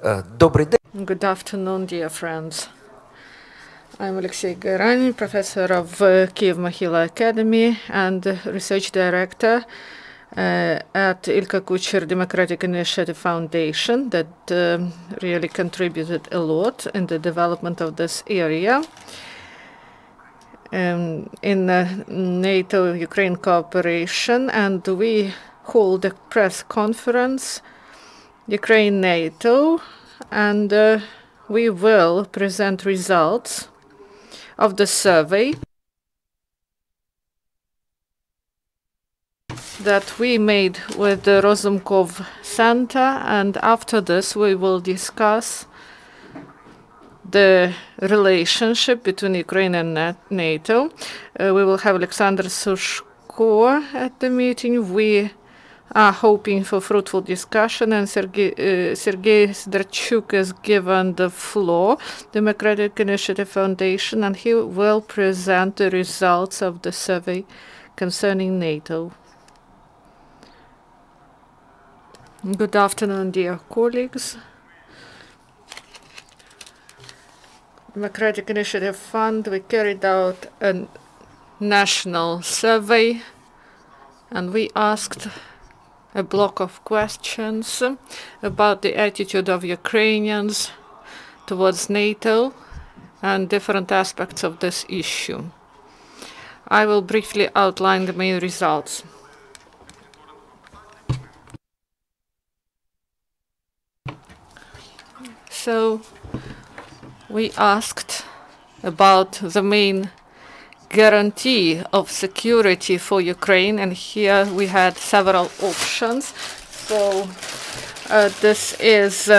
Good afternoon, dear friends. I'm Oleksii Haran, professor of Kyiv-Mohyla Academy and research director at Ilko Kucheriv Democratic Initiative Foundation that really contributed a lot in the development of this area. In NATO-Ukraine cooperation, and we hold a press conference, Ukraine-NATO, and we will present results of the survey that we made with the Rozumkov Center, and after this we will discuss the relationship between Ukraine and NATO. We will have Oleksandr Sushko at the meeting. We are hoping for fruitful discussion, and Serhii Sydorchuk is given the floor, Democratic Initiative Foundation, and he will present the results of the survey concerning NATO. Good afternoon, dear colleagues. Democratic Initiative Fund, we carried out a national survey, and we asked a block of questions about the attitude of Ukrainians towards NATO and different aspects of this issue. I will briefly outline the main results. So, we asked about the main guarantee of security for Ukraine, and here we had several options. So this is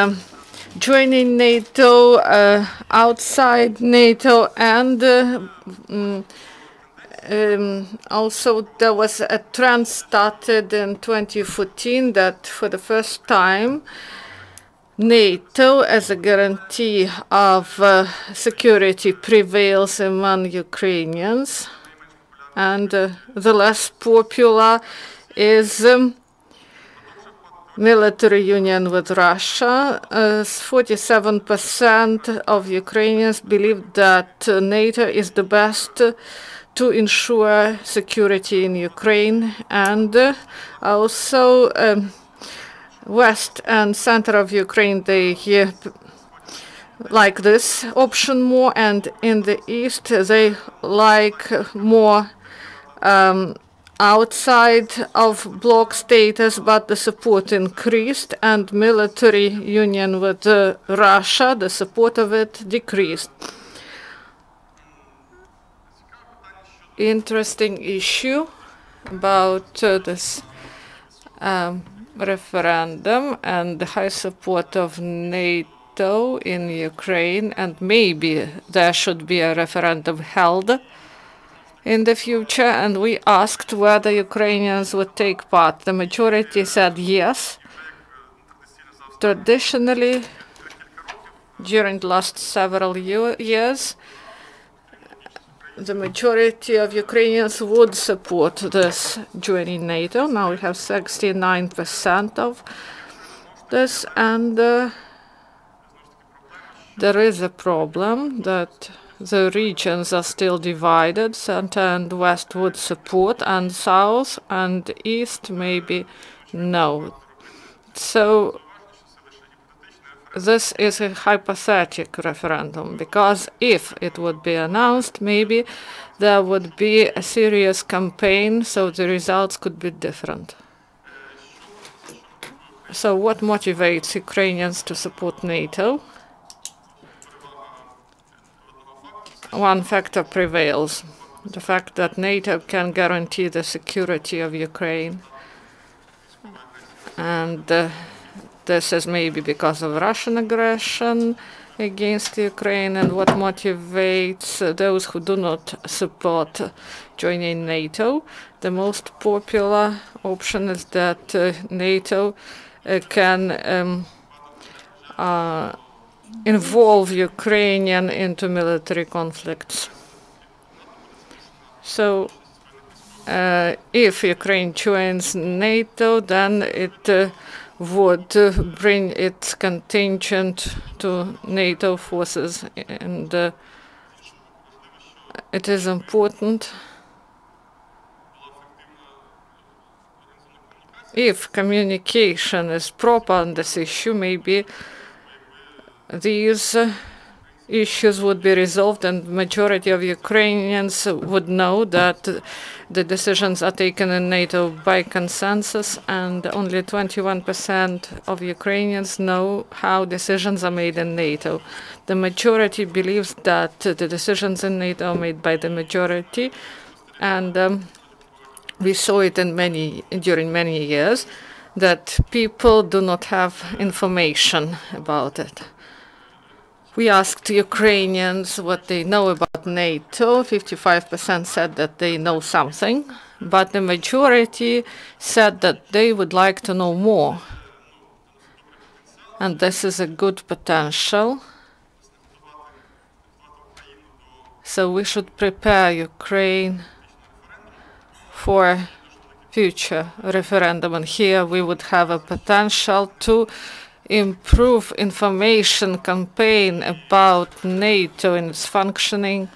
joining NATO, outside NATO, and also there was a trend started in 2014 that for the first time NATO as a guarantee of security prevails among Ukrainians, and the less popular is military union with Russia. 47% of Ukrainians believe that NATO is the best to ensure security in Ukraine, and also west and center of Ukraine, they like this option more, and in the east they like more outside of bloc status, but the support increased, and military union with Russia, the support of it decreased. Interesting issue about this referendum and the high support of NATO in Ukraine, and maybe there should be a referendum held in the future, and we asked whether Ukrainians would take part. The majority said yes. Traditionally, during the last several years, the majority of Ukrainians would support this joining NATO. Now we have 69% of this, and there is a problem that the regions are still divided. Center and west would support, and south and east maybe no. So this is a hypothetical referendum, because if it would be announced, maybe there would be a serious campaign, so the results could be different. So what motivates Ukrainians to support NATO? One factor prevails, the fact that NATO can guarantee the security of Ukraine, and this is maybe because of Russian aggression against Ukraine. And what motivates those who do not support joining NATO? The most popular option is that NATO can involve Ukrainian into military conflicts. So if Ukraine joins NATO, then it would bring its contingent to NATO forces, and it is important if communication is proper on this issue, maybe these issues would be resolved and majority of Ukrainians would know that the decisions are taken in NATO by consensus, and only 21% of Ukrainians know how decisions are made in NATO. The majority believes that the decisions in NATO are made by the majority, and we saw it during many years that people do not have information about it. We asked Ukrainians what they know about NATO. 55% said that they know something, but the majority said that they would like to know more. And this is a good potential. So we should prepare Ukraine for future referendum, and here we would have a potential to improve information campaign about NATO and its functioning,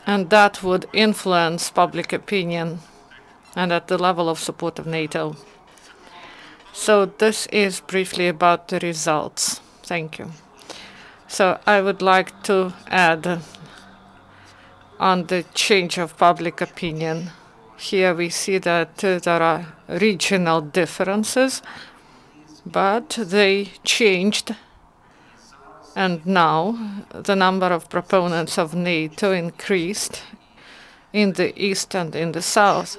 and that would influence public opinion and at the level of support of NATO. So this is briefly about the results. Thank you. So I would like to add on the change of public opinion. Here we see that there are regional differences, but they changed, and now the number of proponents of NATO increased in the east and in the south.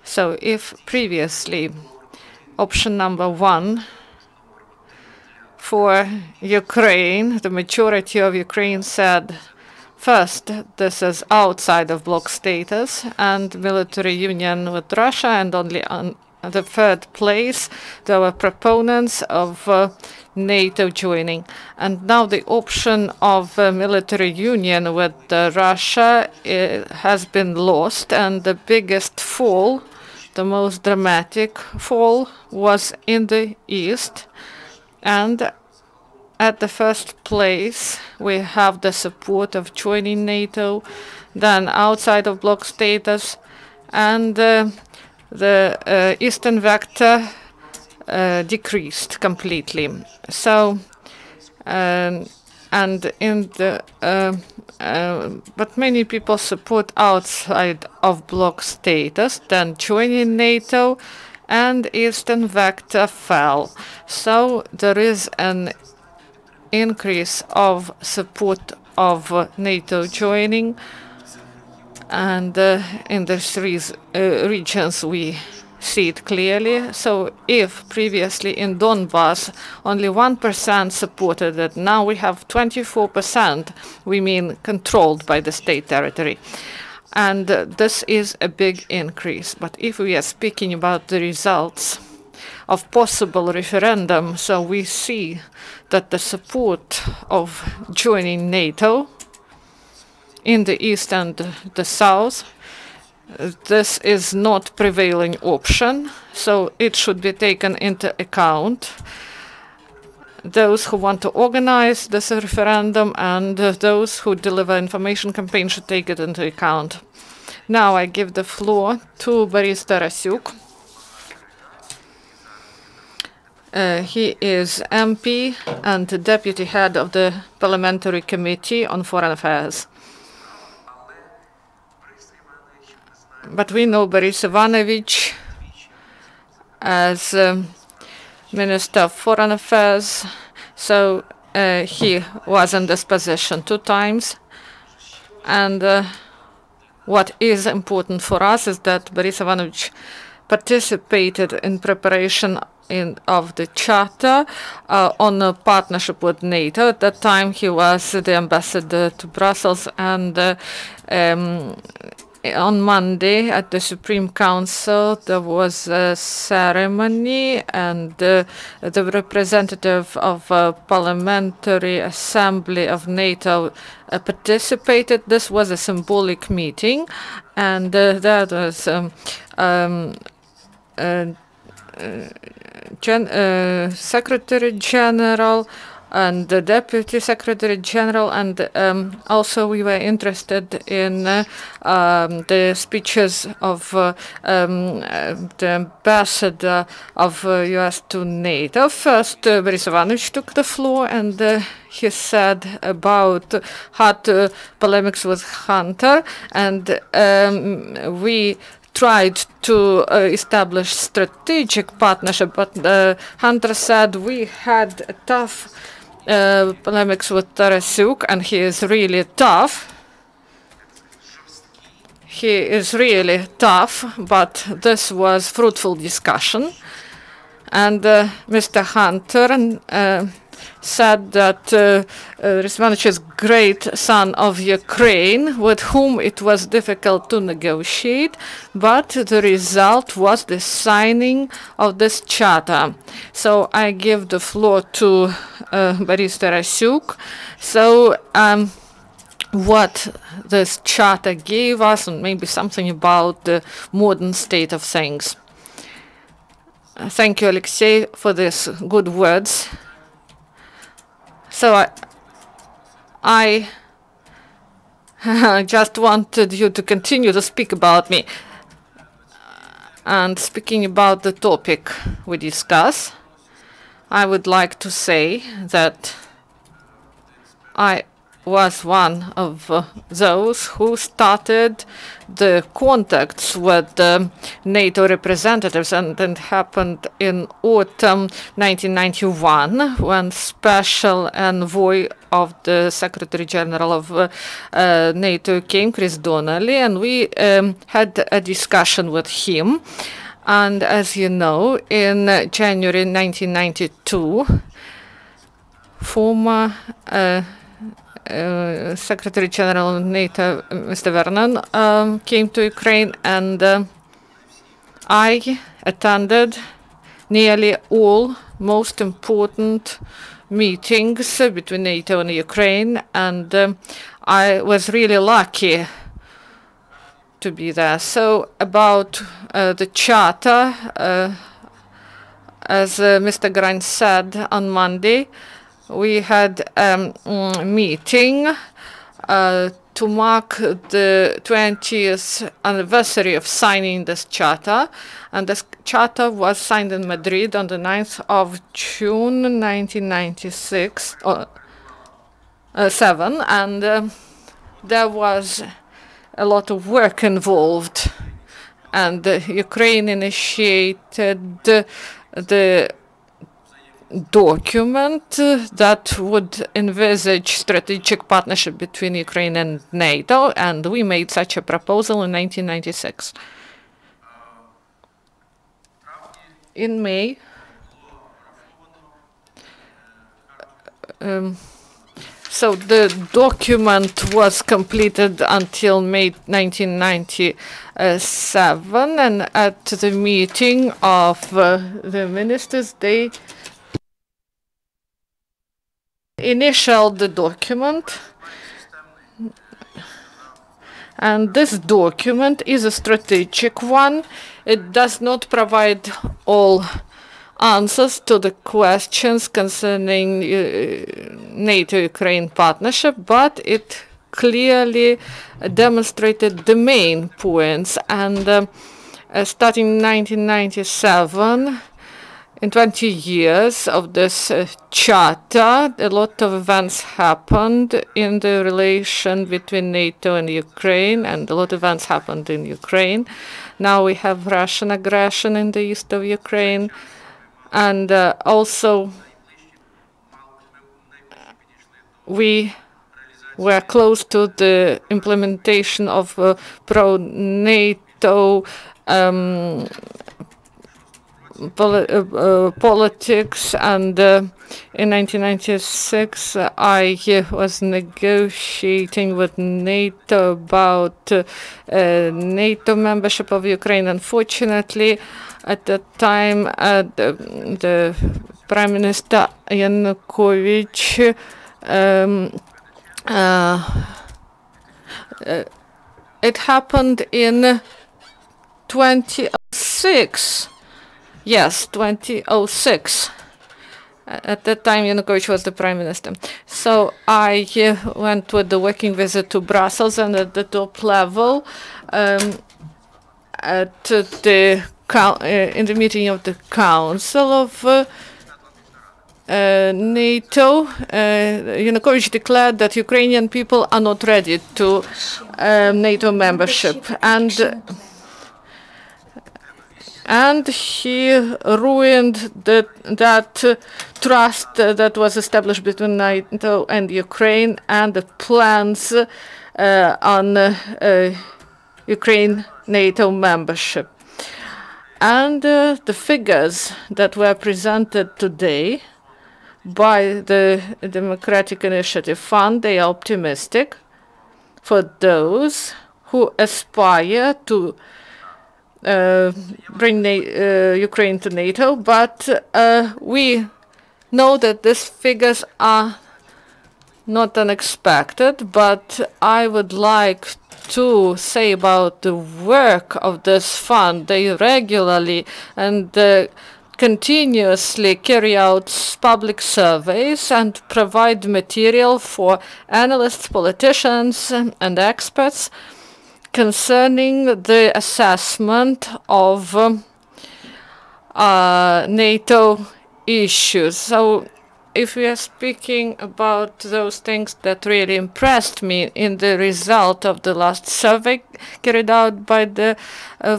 So if previously option number 1 for Ukraine, the majority of Ukraine said, first, this is outside of bloc status and military union with Russia, and only on the third place there were proponents of NATO joining. And now the option of military union with Russia has been lost, and the biggest fall, the most dramatic fall, was in the east. And at the first place, we have the support of joining NATO, then outside of bloc status, and the eastern vector decreased completely. So, and in the but many people support outside of bloc status, then joining NATO, and eastern vector fell. So there is an increase of support of NATO joining, and in these regions we see it clearly. So if previously in Donbass only 1% supported it, now we have 24%, we mean controlled by the state territory. And this is a big increase. But if we are speaking about the results of possible referendum, so we see that the support of joining NATO in the east and the south, this is not prevailing option, so it should be taken into account. Those who want to organize this referendum and those who deliver information campaign should take it into account. Now I give the floor to Borys Tarasiuk. He is MP and the Deputy Head of the Parliamentary Committee on Foreign Affairs. But we know Borys Ivanovich as Minister of Foreign Affairs, so he was in this position 2 times. And what is important for us is that Borys Ivanovich participated in preparation of the charter on a partnership with NATO. At that time, he was the ambassador to Brussels, and on Monday at the Supreme Council, there was a ceremony, and the representative of Parliamentary Assembly of NATO participated. This was a symbolic meeting, and that was Secretary General and the Deputy Secretary General, and also we were interested in the speeches of the ambassador of US to NATO. First, Borys Ivanovich took the floor, and he said about hot polemics with Hunter, and we tried to establish strategic partnership, but Hunter said we had a tough polemics with Tarasiuk, and he is really tough. He is really tough, but this was fruitful discussion. And Mr. Hunter said that Borys Ivanovich is great son of Ukraine, with whom it was difficult to negotiate, but the result was the signing of this charter. So I give the floor to Borys Tarasiuk. So what this charter gave us, and maybe something about the modern state of things. Thank you, Oleksii, for these good words. So I just wanted you to continue to speak about me. And speaking about the topic we discuss, I would like to say that I was one of those who started the contacts with the NATO representatives, and it happened in autumn 1991 when special envoy of the Secretary General of NATO came, Chris Donnelly, and we had a discussion with him. And as you know, in January 1992, former Secretary General of NATO, Mr. Vernon, came to Ukraine, and I attended nearly all most important meetings between NATO and Ukraine, and I was really lucky to be there. So about the charter, as Mr. Grant said on Monday, we had a meeting to mark the 20th anniversary of signing this charter. And this charter was signed in Madrid on the 9th of June 1996, or 7, and there was a lot of work involved. And Ukraine initiated the document that would envisage strategic partnership between Ukraine and NATO, and we made such a proposal in 1996. In May, so the document was completed until May 1997, and at the meeting of the ministers, they initialed the document, and this document is a strategic one. It does not provide all answers to the questions concerning NATO-Ukraine partnership, but it clearly demonstrated the main points. And starting in 1997, in 20 years of this charter, a lot of events happened in the relation between NATO and Ukraine, and a lot of events happened in Ukraine. Now we have Russian aggression in the east of Ukraine, and also we were close to the implementation of pro-NATO politics, and in 1996 I was negotiating with NATO about NATO membership of Ukraine. Unfortunately, at that time the Prime Minister Yanukovych it happened in 2006. Yes, 2006. At that time, Yanukovych was the prime minister. So I went with the working visit to Brussels, and at the top level, at the in the meeting of the Council of NATO, Yanukovych declared that Ukrainian people are not ready to NATO membership, and he ruined that trust that was established between NATO and Ukraine, and the plans on Ukraine-NATO membership. And the figures that were presented today by the Democratic Initiative Fund, they are optimistic for those who aspire to bring Ukraine to NATO, but we know that these figures are not unexpected. But I would like to say about the work of this fund. They regularly and continuously carry out public surveys and provide material for analysts, politicians, and experts concerning the assessment of NATO issues. So if we are speaking about those things that really impressed me in the result of the last survey carried out by the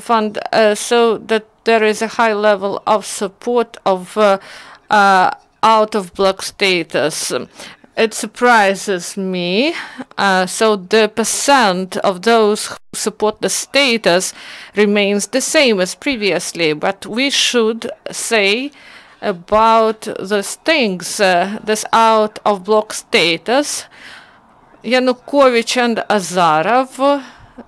fund, so that there is a high level of support of out-of-bloc status. It surprises me. So the percent of those who support the status remains the same as previously, but we should say about these things, this out-of-bloc status. Yanukovych and Azarov,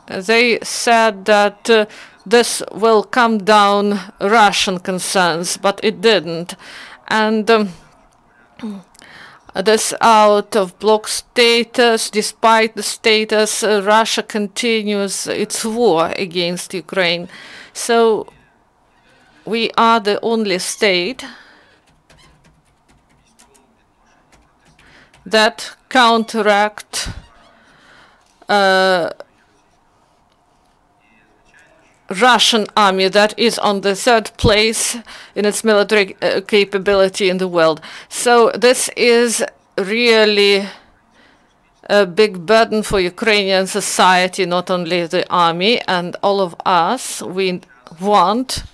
they said that this will calm down Russian concerns, but it didn't. And this out-of-bloc status, despite the status, Russia continues its war against Ukraine. So we are the only state that counteract Russian army that is on the third place in its military capability in the world. So this is really a big burden for Ukrainian society, not only the army, and all of us. We want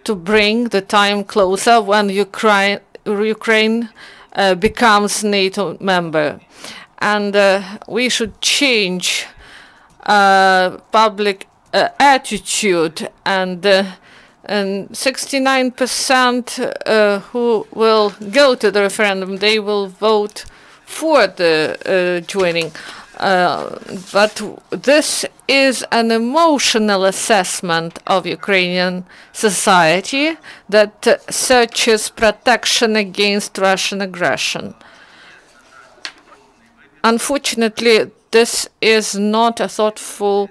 to bring the time closer when Ukraine becomes NATO member. And we should change public attitude, and 69% who will go to the referendum, they will vote for the joining. But this is an emotional assessment of Ukrainian society that searches protection against Russian aggression. Unfortunately, this is not a thoughtful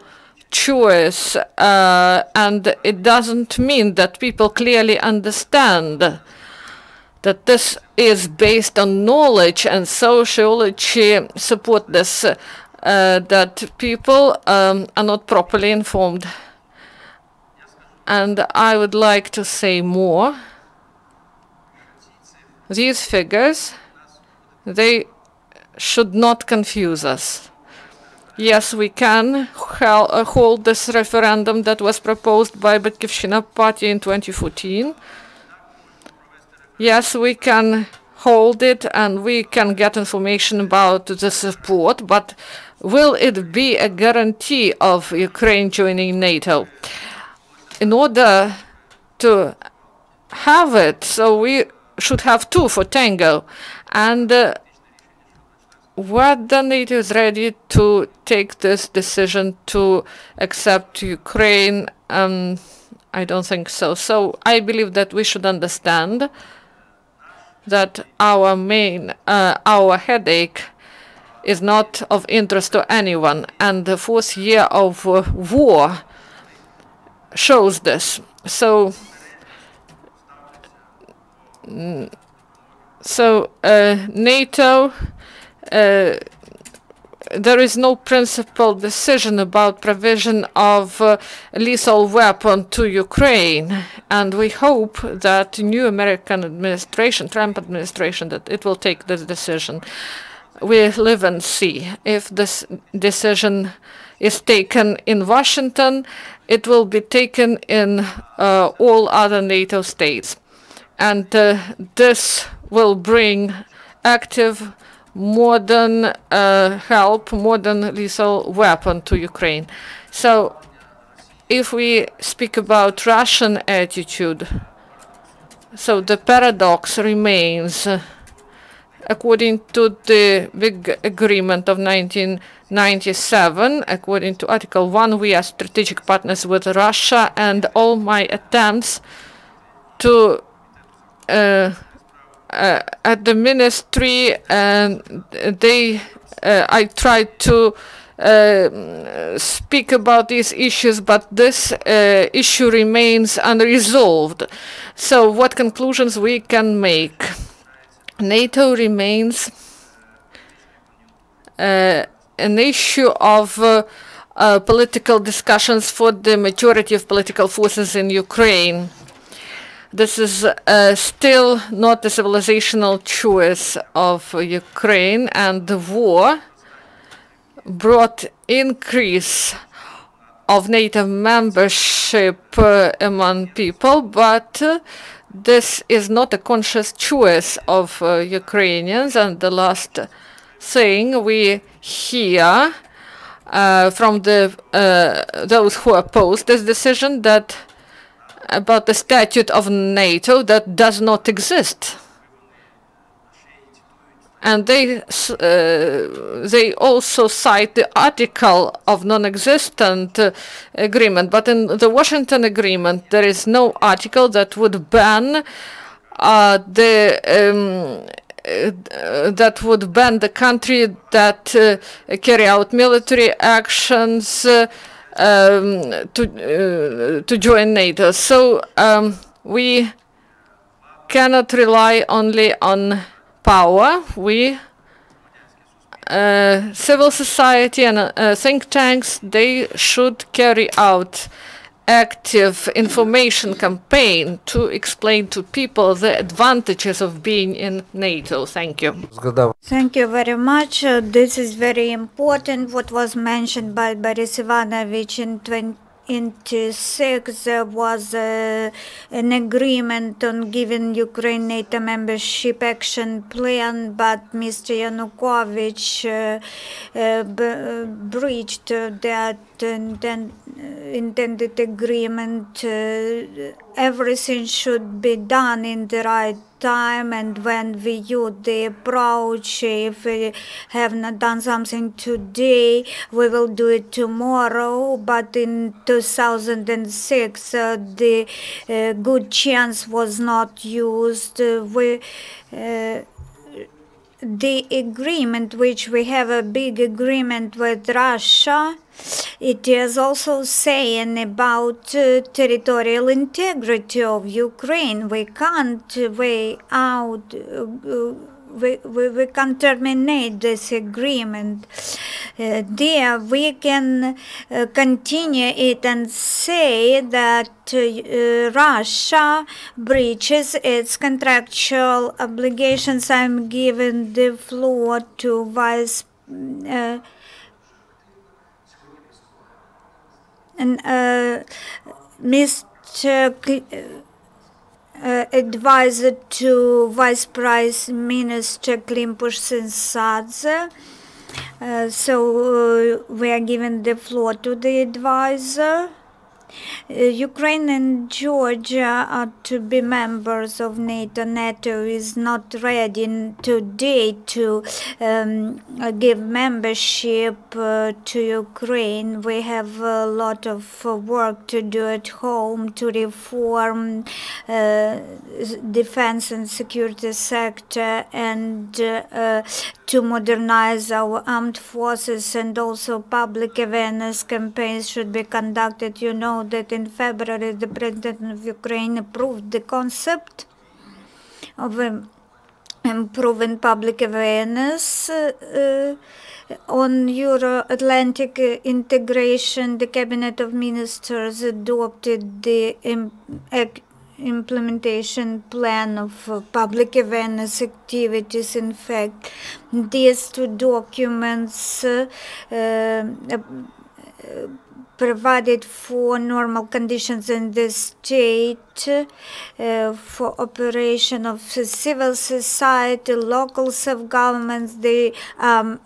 choice, and it doesn't mean that people clearly understand that this is based on knowledge, and sociology support this, that people are not properly informed. And I would like to say more. These figures, they should not confuse us. Yes, we can hold this referendum that was proposed by Batkivschyna party in 2014. Yes, we can hold it and we can get information about the support, but will it be a guarantee of Ukraine joining NATO? In order to have it, so we should have two for tango. And whether NATO is ready to take this decision to accept Ukraine, I don't think so. So I believe that we should understand that our headache is not of interest to anyone, and the fourth year of war shows this. So So NATO, there is no principled decision about provision of lethal weapon to Ukraine, and we hope that new American administration, Trump administration, that it will take this decision. We live and see. If this decision is taken in Washington, it will be taken in all other NATO states. And this will bring active, modern help, modern lethal weapon to Ukraine. So if we speak about Russian attitude, so the paradox remains. According to the big agreement of 1997, according to Article 1, we are strategic partners with Russia, and all my attempts to at the ministry, I tried to speak about these issues, but this issue remains unresolved. So what conclusions we can make? NATO remains an issue of political discussions for the majority of political forces in Ukraine. This is still not a civilizational choice of Ukraine, and the war brought increase of NATO membership among people, but this is not a conscious choice of Ukrainians. And the last thing we hear from those who oppose this decision, that about the statute of NATO that does not exist. And they also cite the article of non-existent agreement. But in the Washington agreement, there is no article that would ban the country that carry out military actions to join NATO. So we cannot rely only on power. We, civil society and think tanks, they should carry out active information campaign to explain to people the advantages of being in NATO. Thank you. Thank you very much. This is very important. What was mentioned by Borys Ivanovich in 2026, there was an agreement on giving Ukraine NATO membership action plan, but Mr. Yanukovych breached that intended agreement. Everything should be done in the right time, and when we use the approach, if we have not done something today, we will do it tomorrow. But in 2006, the good chance was not used. The agreement, which we have a big agreement with Russia, it is also saying about territorial integrity of Ukraine. We can't we can't terminate this agreement. There we can continue it and say that Russia breaches its contractual obligations. I'm giving the floor to Vice Mr. Advisor to Vice Prime Minister Klim-Pushkin-Sadze. So we are giving the floor to the advisor. Ukraine and Georgia are to be members of NATO. NATO is not ready today to give membership to Ukraine. We have a lot of work to do at home to reform defense and security sector, and to modernize our armed forces, and also public awareness campaigns should be conducted. You know that in February the President of Ukraine approved the concept of improving public awareness on Euro-Atlantic integration. The Cabinet of Ministers adopted the implementation plan of public awareness activities. In fact, these two documents provided for normal conditions in the state, for operation of civil society, local self-governments. They are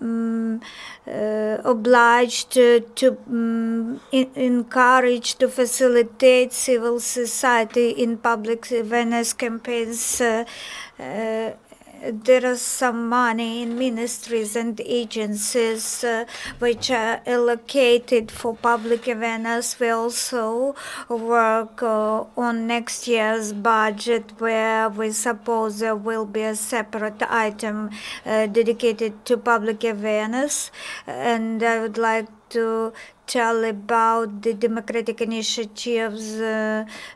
obliged to encourage, to facilitate civil society in public awareness campaigns. There is some money in ministries and agencies which are allocated for public awareness. We also work on next year's budget, where we suppose there will be a separate item dedicated to public awareness. And I would like to tell about the democratic initiatives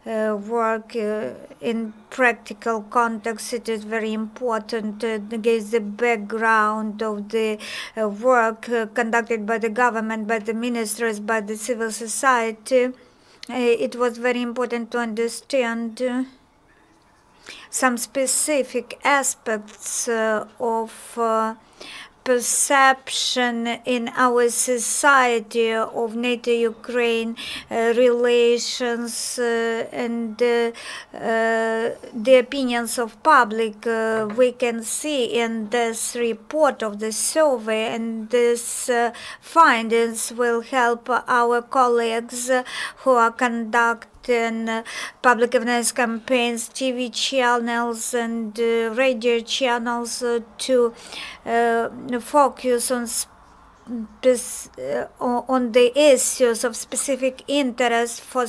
work in practical context. It is very important against the background of the work conducted by the government, by the ministers, by the civil society. It was very important to understand some specific aspects of perception in our society of NATO-Ukraine relations and the opinions of public. We can see in this report of the survey, and these findings will help our colleagues who are conducting public awareness campaigns, TV channels and radio channels to focus on the issues of specific interest for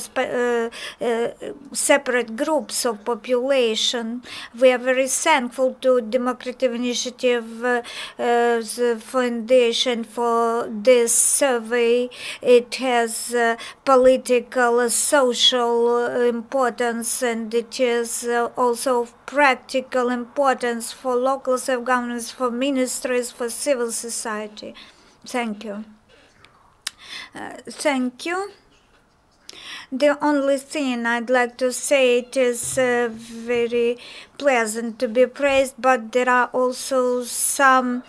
separate groups of population. We are very thankful to Democratic Initiative Foundation for this survey. It has political, social importance, and it is also of practical importance for local self-governments, for ministries, for civil society. Thank you. Thank you. The only thing I'd like to say, it is very pleasant to be praised, but there are also some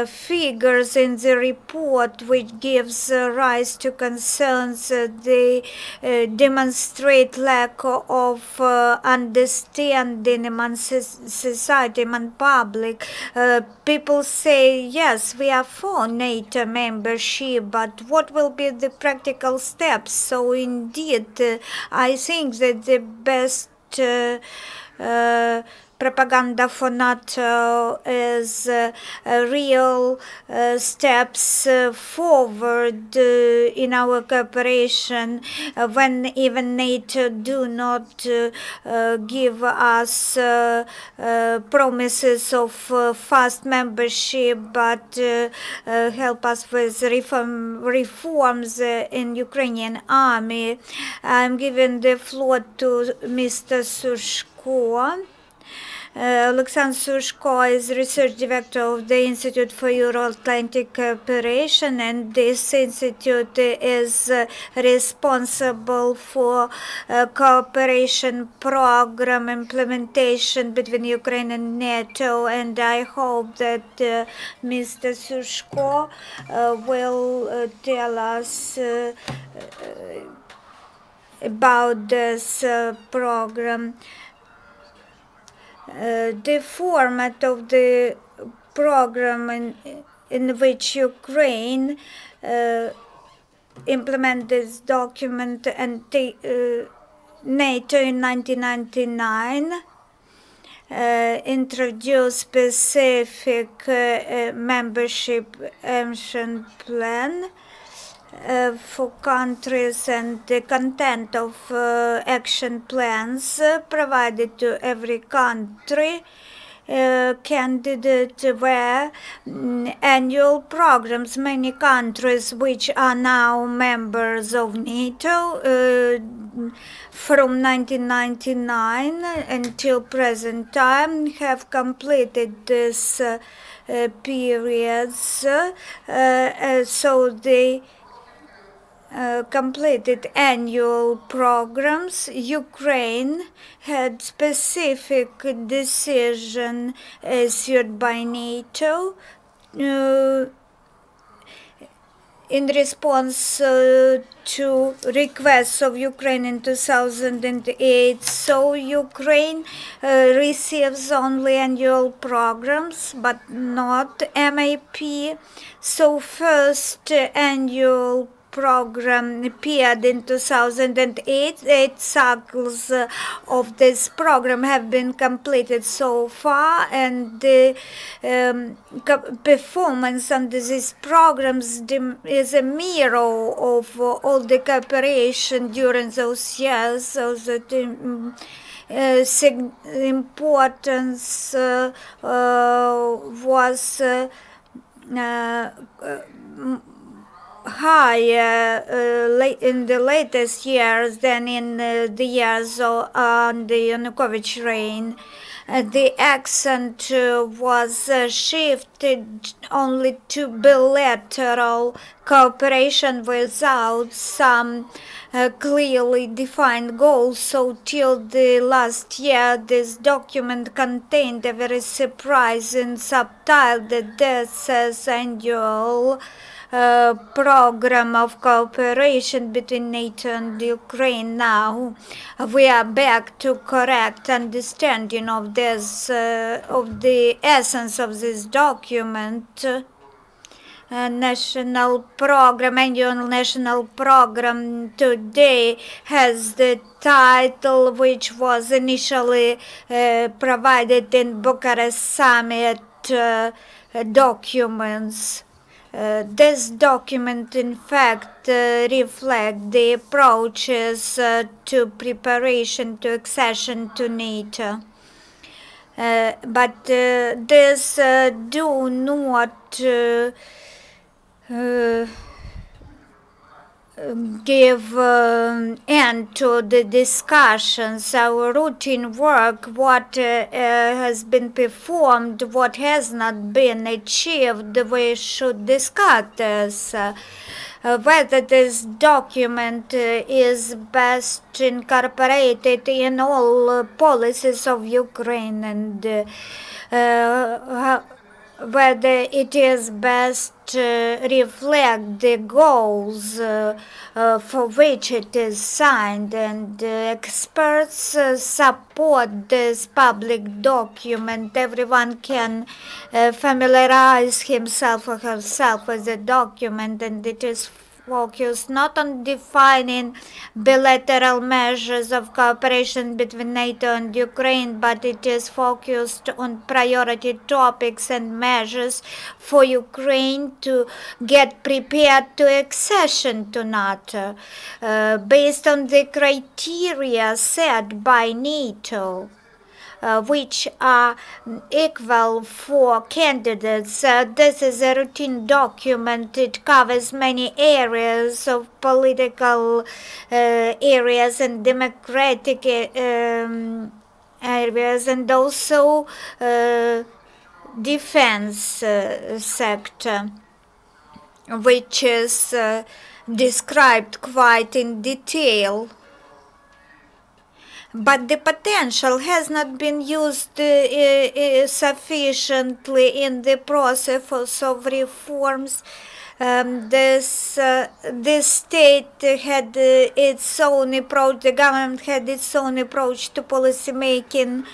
figures in the report which gives rise to concerns. They demonstrate lack of understanding among society, among public. People say, yes, we are for NATO membership, but what will be the practical steps? So indeed, I think that the best propaganda for NATO is real steps forward in our cooperation when even NATO do not give us promises of fast membership, but help us with reforms in Ukrainian army. I'm giving the floor to Mr. Sushko. Oleksandr Sushko is research director of the Institute for Euro-Atlantic Cooperation, and this institute is responsible for cooperation program implementation between Ukraine and NATO. And I hope that Mr. Sushko will tell us about this program. The format of the program in which Ukraine implemented this document and NATO in 1999 introduced specific membership action plan for countries, and the content of action plans provided to every country candidate were annual programs. Many countries which are now members of NATO from 1999 until present time have completed this periods, so they completed annual programs. Ukraine had specific decision issued by NATO in response to requests of Ukraine in 2008. So Ukraine receives only annual programs but not MAP. So first annual program appeared in 2008. 8 cycles of this program have been completed so far, and the performance under these programs is a mirror of all the cooperation during those years, so that importance was higher in the latest years than in the years on the Yanukovych reign. The accent was shifted only to bilateral cooperation without some clearly defined goals. So till the last year, this document contained a very surprising subtitle that this says annual program of cooperation between NATO and Ukraine. Now we are back to correct understanding of this, of the essence of this document. National program, annual national program today has the title which was initially provided in Bucharest summit documents. This document, in fact, reflects the approaches to preparation to accession to NATO. But this do not give end to the discussions. Our routine work, what has been performed, what has not been achieved, we should discuss this. Whether this document is best incorporated in all policies of Ukraine, and whether it is best reflect the goals for which it is signed, and experts support this public document. Everyone can familiarize himself or herself with the document, and it is focused not on defining bilateral measures of cooperation between NATO and Ukraine, but it is focused on priority topics and measures for Ukraine to get prepared to accession to NATO, based on the criteria set by NATO, which are equal for candidates. This is a routine document. It covers many areas of political areas and democratic areas, and also defense sector, which is described quite in detail. But the potential has not been used sufficiently in the process of reforms. This state had its own approach, the government had its own approach to policy making.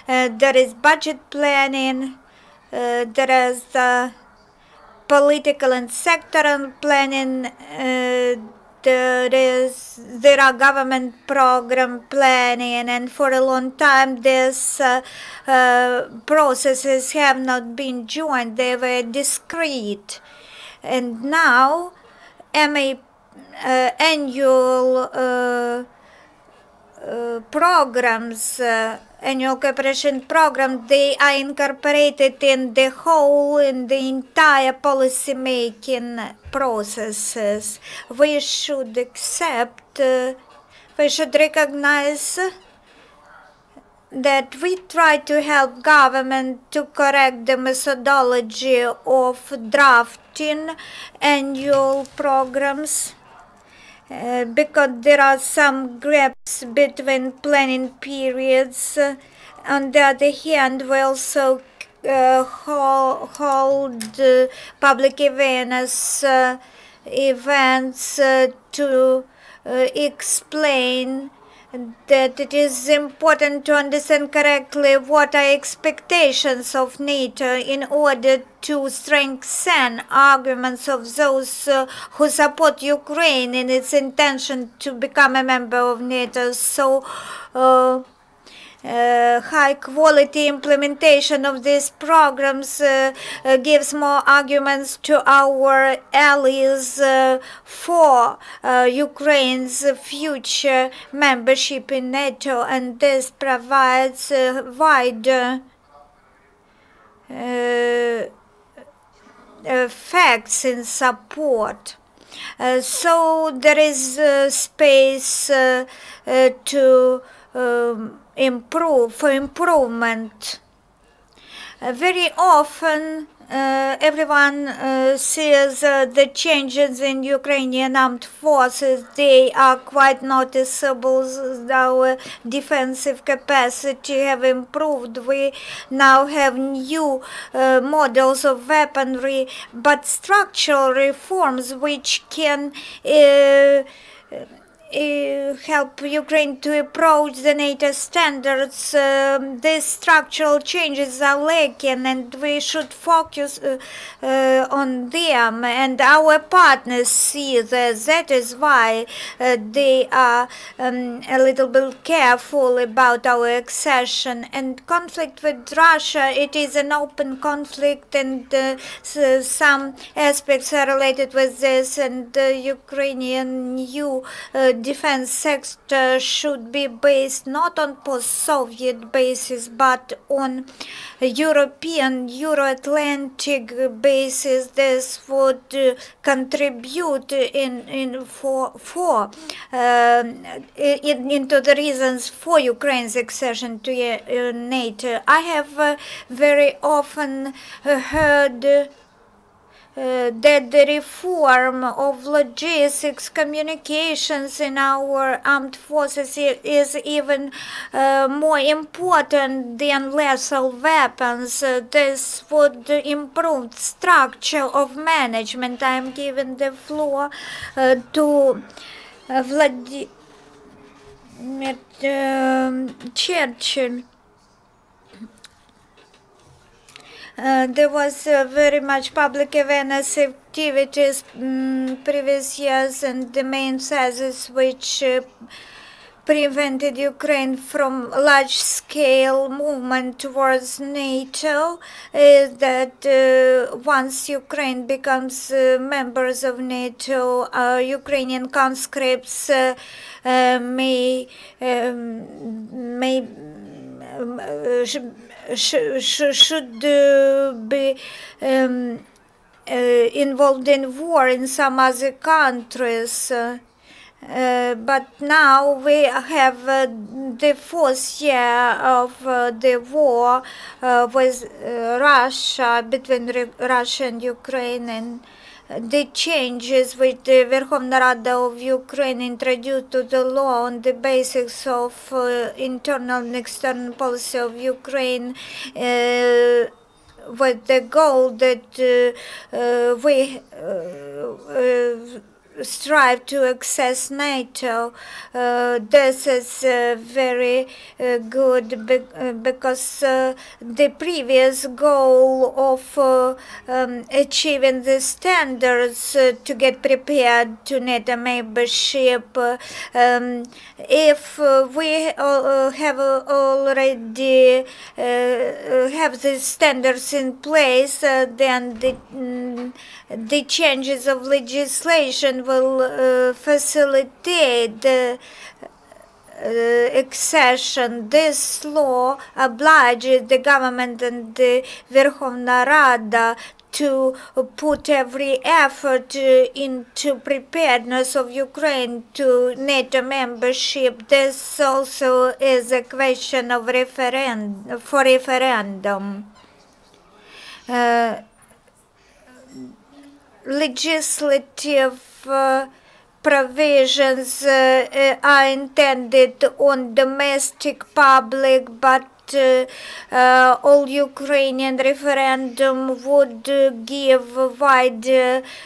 There is budget planning, there is political and sectoral planning, there are government program planning, and for a long time these processes have not been joined, they were discrete. And now annual programs, annual cooperation program, they are incorporated in the whole, in the entire policy making processes. We should accept, we should recognize that we try to help government to correct the methodology of drafting annual programs. Because there are some gaps between planning periods. On the other hand, we also hold public awareness events to explain that it is important to understand correctly what are expectations of NATO in order to strengthen arguments of those who support Ukraine in its intention to become a member of NATO. So high quality implementation of these programs gives more arguments to our allies for Ukraine's future membership in NATO, and this provides wider facts in support. So there is space to improvement. Very often everyone sees the changes in Ukrainian armed forces. They are quite noticeable. Our defensive capacity have improved. We now have new models of weaponry, but structural reforms which can help Ukraine to approach the NATO standards. These structural changes are lacking, and we should focus on them. And our partners see that. That is why they are a little bit careful about our accession. And conflict with Russia, it is an open conflict, and some aspects are related with this. And the Ukrainian new defense sector should be based not on post-Soviet basis but on European, Euro-Atlantic basis. This would contribute into the reasons for Ukraine's accession to NATO. I have very often heard that the reform of logistics, communications in our armed forces is even more important than lethal weapons. This would improve structure of management. I am giving the floor to Vladimir Churchill. There was very much public awareness activities previous years, and the main causes which prevented Ukraine from large-scale movement towards NATO is that once Ukraine becomes members of NATO, Ukrainian conscripts should be involved in war in some other countries. But now we have the fourth year of the war with Russia, between Russia and Ukraine, and the changes which the Verkhovna Rada of Ukraine introduced to the law on the basis of internal and external policy of Ukraine with the goal that we strive to access NATO. This is very good because the previous goal of achieving the standards to get prepared to NATO membership, if we have already have the standards in place, then the changes of legislation will facilitate accession. This law obliges the government and the Verkhovna Rada to put every effort into preparedness of Ukraine to NATO membership. This also is a question of referendum. Legislative provisions are intended on domestic public, but all Ukrainian referendum would give wide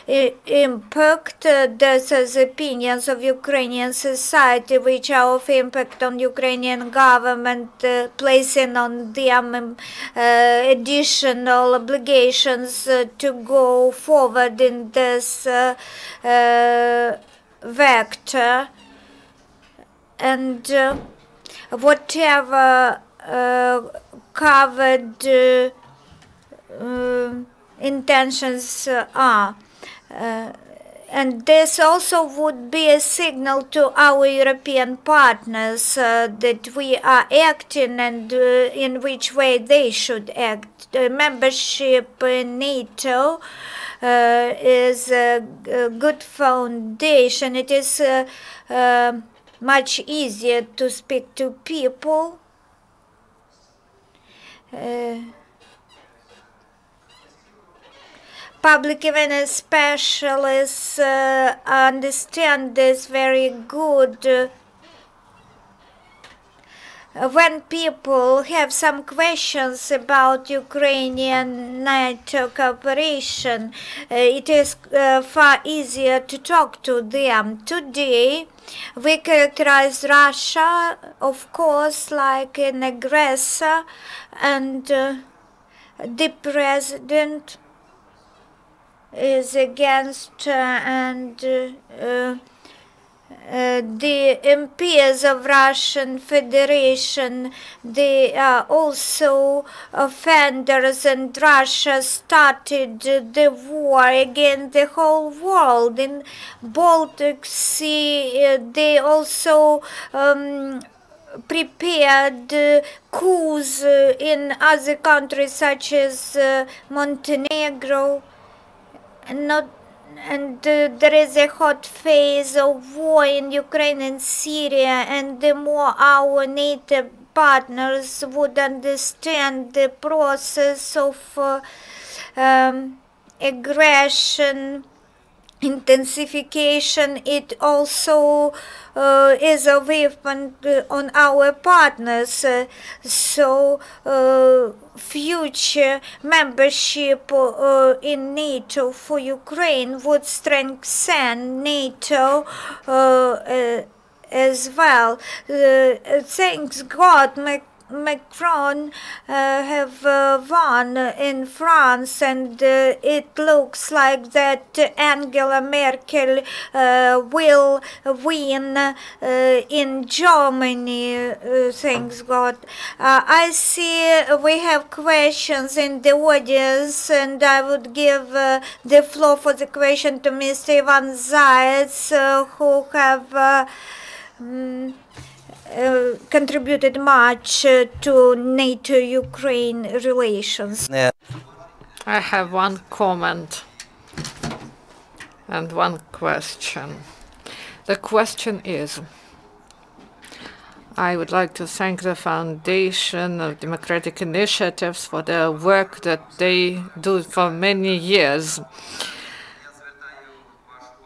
impact. This is opinions of Ukrainian society which are of impact on Ukrainian government, placing on them additional obligations to go forward in this vector. And whatever covered intentions are. And this also would be a signal to our European partners that we are acting and in which way they should act. Membership in NATO is a good foundation. It is much easier to speak to people. Public event specialists understand this very good. When people have some questions about Ukrainian-NATO cooperation, it is far easier to talk to them. Today, we characterize Russia, of course, like an aggressor, and the president is against and the MPs of Russian Federation, they are also offenders, and Russia started the war against the whole world. In Baltic Sea, they also prepared coups in other countries such as Montenegro. And there is a hot phase of war in Ukraine and Syria, and the more our NATO partners would understand the process of aggression, intensification, it also is a weapon on our partners. So future membership in NATO for Ukraine would strengthen NATO as well. Thanks God, Macron have won in France, and it looks like that Angela Merkel will win in Germany, thanks God. I see we have questions in the audience, and I would give the floor for the question to Mr. Ivan Zayets, who have contributed much to NATO-Ukraine relations. I have one comment and one question. The question is, I would like to thank the Foundation of Democratic Initiatives for their work that they do for many years.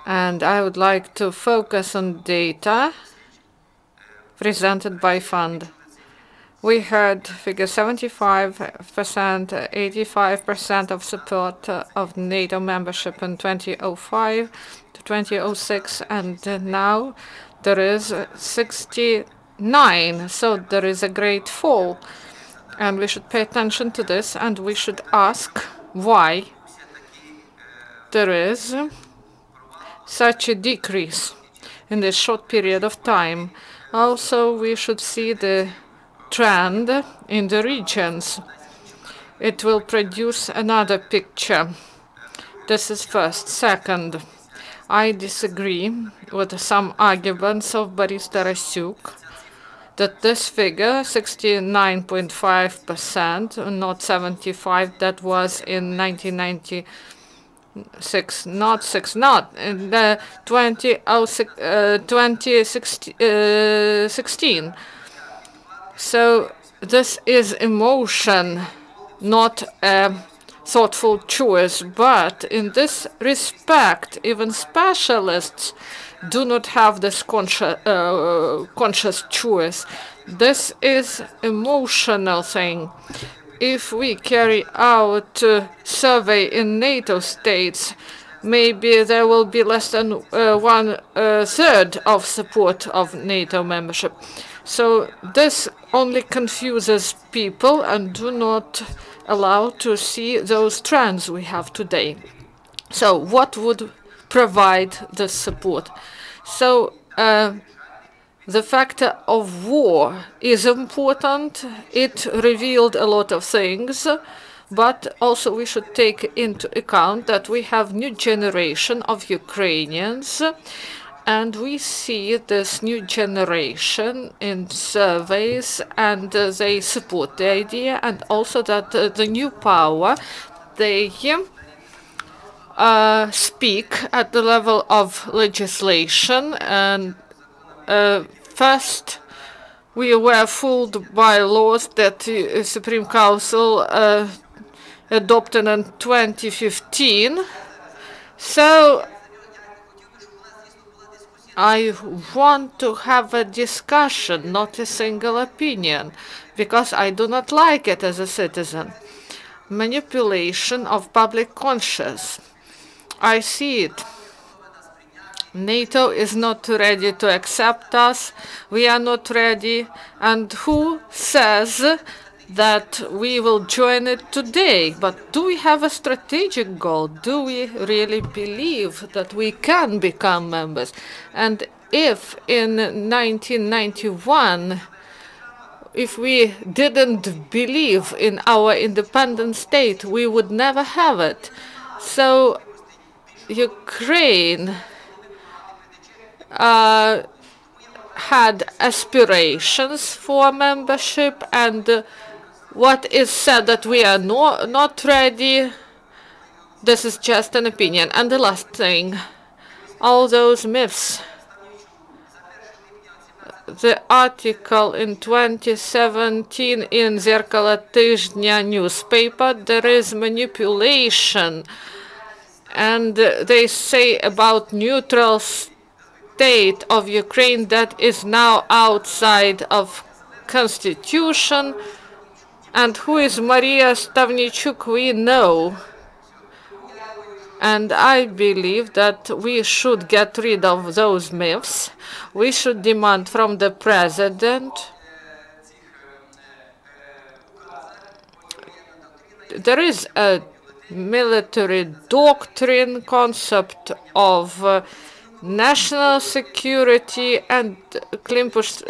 And I would like to focus on data presented by fund. We heard figure 75%, 85% of support of NATO membership in 2005 to 2006, and now there is 69. So there is a great fall, and we should pay attention to this, and we should ask why there is such a decrease in this short period of time. Also, we should see the trend in the regions. It will produce another picture. This is first. Second, I disagree with some arguments of Borys Tarasiuk that this figure, 69.5%, not 75, that was in 1996, not in the 2016. So this is emotion, not a thoughtful choice. But in this respect, even specialists do not have this conscious choice. This is emotional thing. If we carry out a survey in NATO states, maybe there will be less than 1/3 of support of NATO membership. So this only confuses people and do not allow to see those trends we have today. So what would provide this support? So the factor of war is important. It revealed a lot of things, but also we should take into account that we have new generation of Ukrainians, and we see this new generation in surveys, and they support the idea, and also that the new power, they speak at the level of legislation. And first, we were fooled by laws that the Supreme Council adopted in 2015. So I want to have a discussion, not a single opinion, because I do not like it as a citizen. Manipulation of public conscience. I see it. NATO is not ready to accept us. We are not ready. And who says that we will join it today? But do we have a strategic goal? Do we really believe that we can become members? And if in 1991, if we didn't believe in our independent state, we would never have it. So Ukraine had aspirations for membership, and what is said that we are not ready, this is just an opinion. And the last thing, all those myths. The article in 2017 in Zerkalo Tyzhnya newspaper, there is manipulation, and they say about neutral state of Ukraine that is now outside of constitution. And who is Maria Stavnichuk, we know. And I believe that we should get rid of those myths. We should demand from the president. There is a military doctrine concept of national security, and Klimpush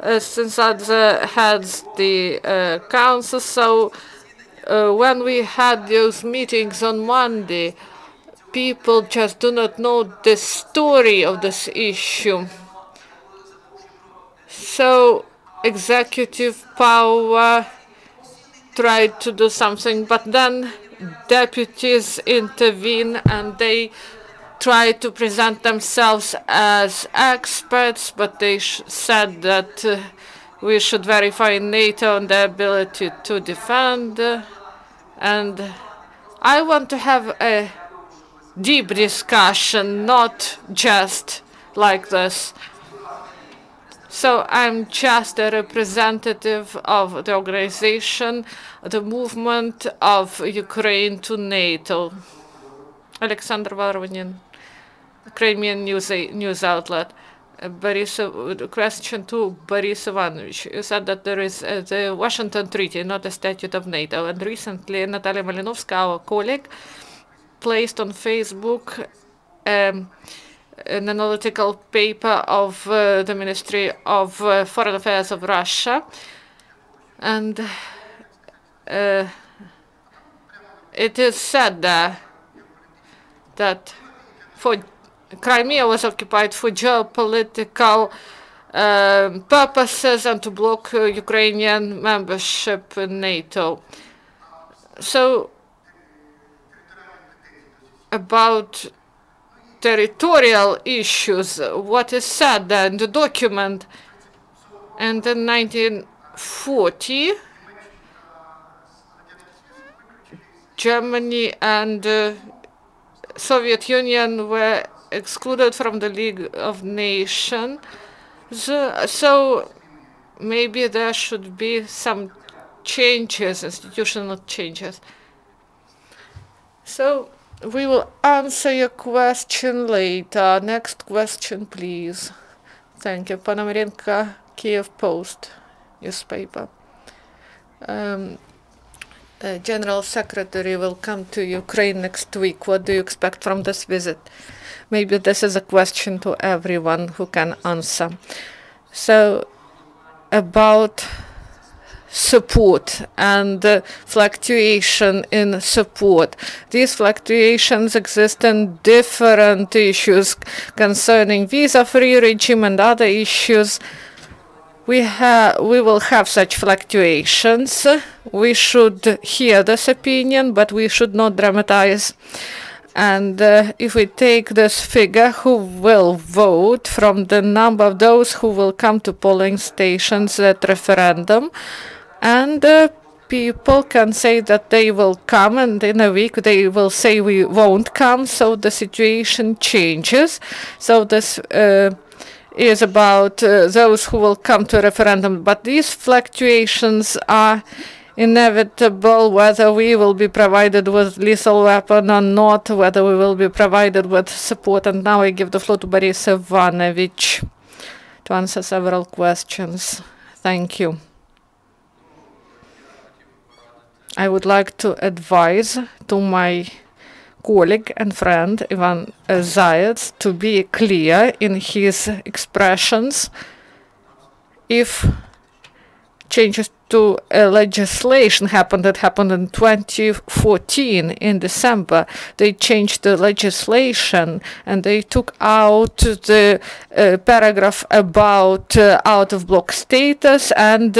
Sinsadze heads the council. So when we had those meetings on Monday, people just do not know the story of this issue. So executive power tried to do something, but then deputies intervene and they try to present themselves as experts, but they said that we should verify NATO and the ability to defend. And I want to have a deep discussion, not just like this. So I'm just a representative of the organization, the movement of Ukraine to NATO. Alexander Varvanin, Crimean news outlet. Question to Borys Ivanovich. You said that there is the Washington Treaty, not a statute of NATO. And recently, Natalia Malinovska, our colleague, placed on Facebook an analytical paper of the Ministry of Foreign Affairs of Russia. And it is said that for Crimea was occupied for geopolitical purposes and to block Ukrainian membership in NATO. So about territorial issues, what is said there in the document, and in 1940, Germany and Soviet Union were excluded from the League of Nations. So maybe there should be some changes, institutional changes. So we will answer your question later. Next question, please. Thank you. Panamarenko, Kyiv Post newspaper. General Secretary will come to Ukraine next week. What do you expect from this visit? Maybe this is a question to everyone who can answer. So, about support and fluctuation in support. These fluctuations exist in different issues concerning visa-free regime and other issues. We will have such fluctuations. We should hear this opinion, but we should not dramatize. And if we take this figure, who will vote from the number of those who will come to polling stations at referendum, and people can say that they will come, and in a week they will say we won't come, so the situation changes. So this is about those who will come to referendum, but these fluctuations are inevitable, whether we will be provided with lethal weapon or not, whether we will be provided with support. And now I give the floor to Borys Ivanovich to answer several questions. Thank you. I would like to advise to my colleague and friend Ivan Zayats to be clear in his expressions. If changes to legislation happened, that happened in 2014 in December, they changed the legislation and they took out the paragraph about out-of-bloc status, and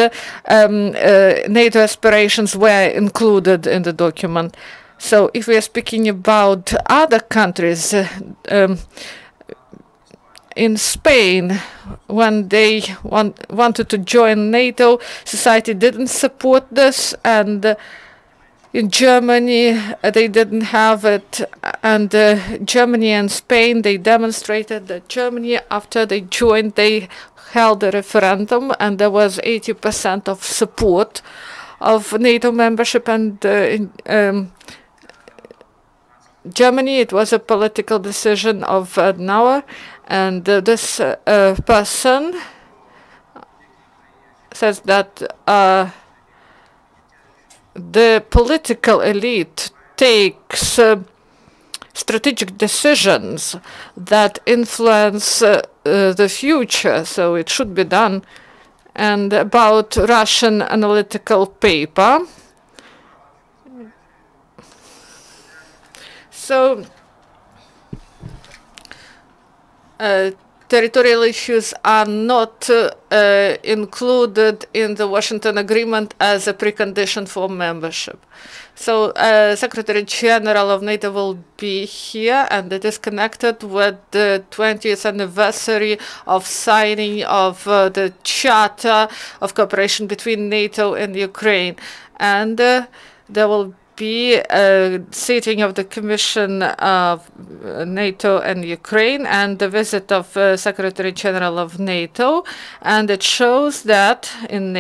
NATO aspirations were included in the document. So if we are speaking about other countries, in Spain, when they wanted to join NATO, society didn't support this, and in Germany they didn't have it, and Germany and Spain, they demonstrated that Germany, after they joined, they held a referendum, and there was 80% of support of NATO membership, and in Germany, it was a political decision of Adenauer, and this person says that the political elite takes strategic decisions that influence the future, so it should be done. And about Russian analytical paper, so territorial issues are not included in the Washington Agreement as a precondition for membership. So Secretary General of NATO will be here, and it is connected with the 20th anniversary of signing of the Charter of Cooperation between NATO and Ukraine. And there will be a sitting of the Commission of NATO and Ukraine and the visit of Secretary General of NATO, and it shows that in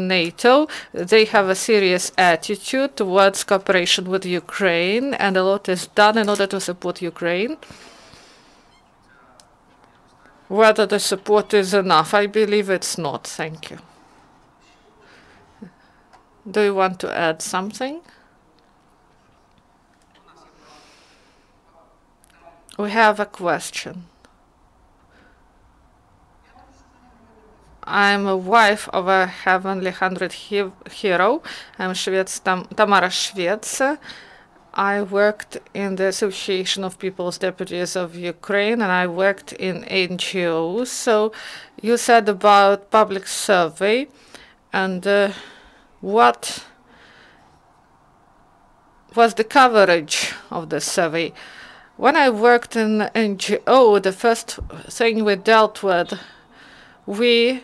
NATO they have a serious attitude towards cooperation with Ukraine, and a lot is done in order to support Ukraine. Whether the support is enough, I believe it's not. Thank you. Do you want to add something? We have a question. I'm a wife of a heavenly 100 hero. I'm Tamara Shvets. I worked in the Association of People's Deputies of Ukraine, and I worked in NGOs. So you said about public survey, and what was the coverage of the survey? When I worked in NGO, the first thing we dealt with, we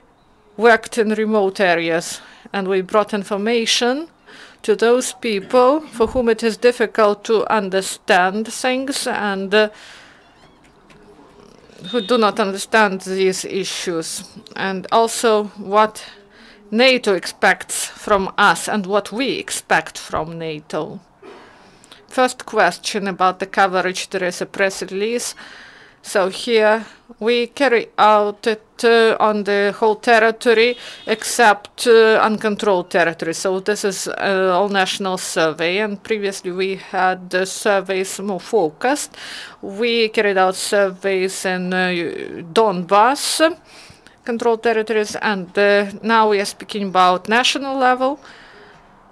worked in remote areas, and we brought information to those people for whom it is difficult to understand things and who do not understand these issues, and also what NATO expects from us and what we expect from NATO. First question about the coverage, there is a press release. So here we carry out it on the whole territory except uncontrolled territory. So this is an all-national survey, and previously we had surveys more focused. We carried out surveys in Donbas, controlled territories, and now we are speaking about national level.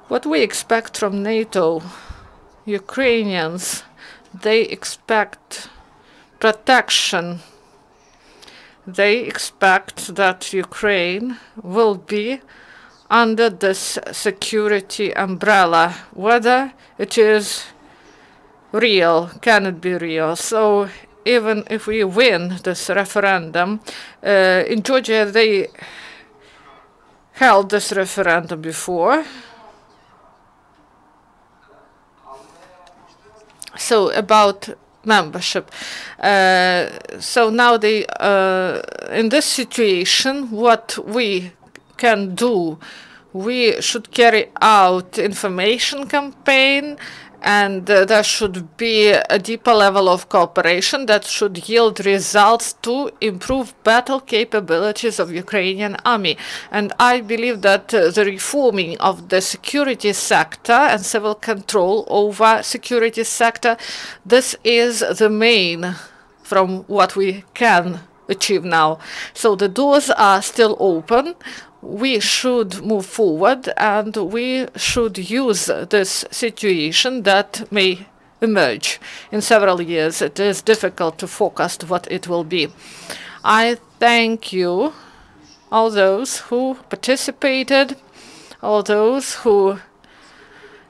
What we expect from NATO, Ukrainians, they expect protection. They expect that Ukraine will be under this security umbrella, whether it is real, can it be real. So even if we win this referendum, in Georgia they held this referendum before. So about membership. So now they, in this situation, what we can do, we should carry out information campaign, and there should be a deeper level of cooperation that should yield results to improve battle capabilities of Ukrainian army. And I believe that the reforming of the security sector and civil control over security sector, this is the main from what we can achieve now. So the doors are still open. We should move forward, and we should use this situation that may emerge in several years. It is difficult to forecast what it will be. I thank you, all those who participated, all those who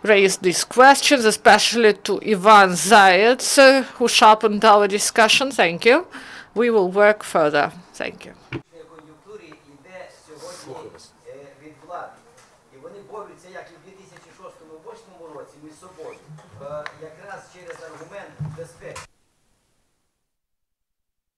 raised these questions, especially to Ivan Zayets, who sharpened our discussion. Thank you. We will work further. Thank you. Від влади. І вони борються, як і в 2006-2008 році, між собою, якраз через аргумент безпеки.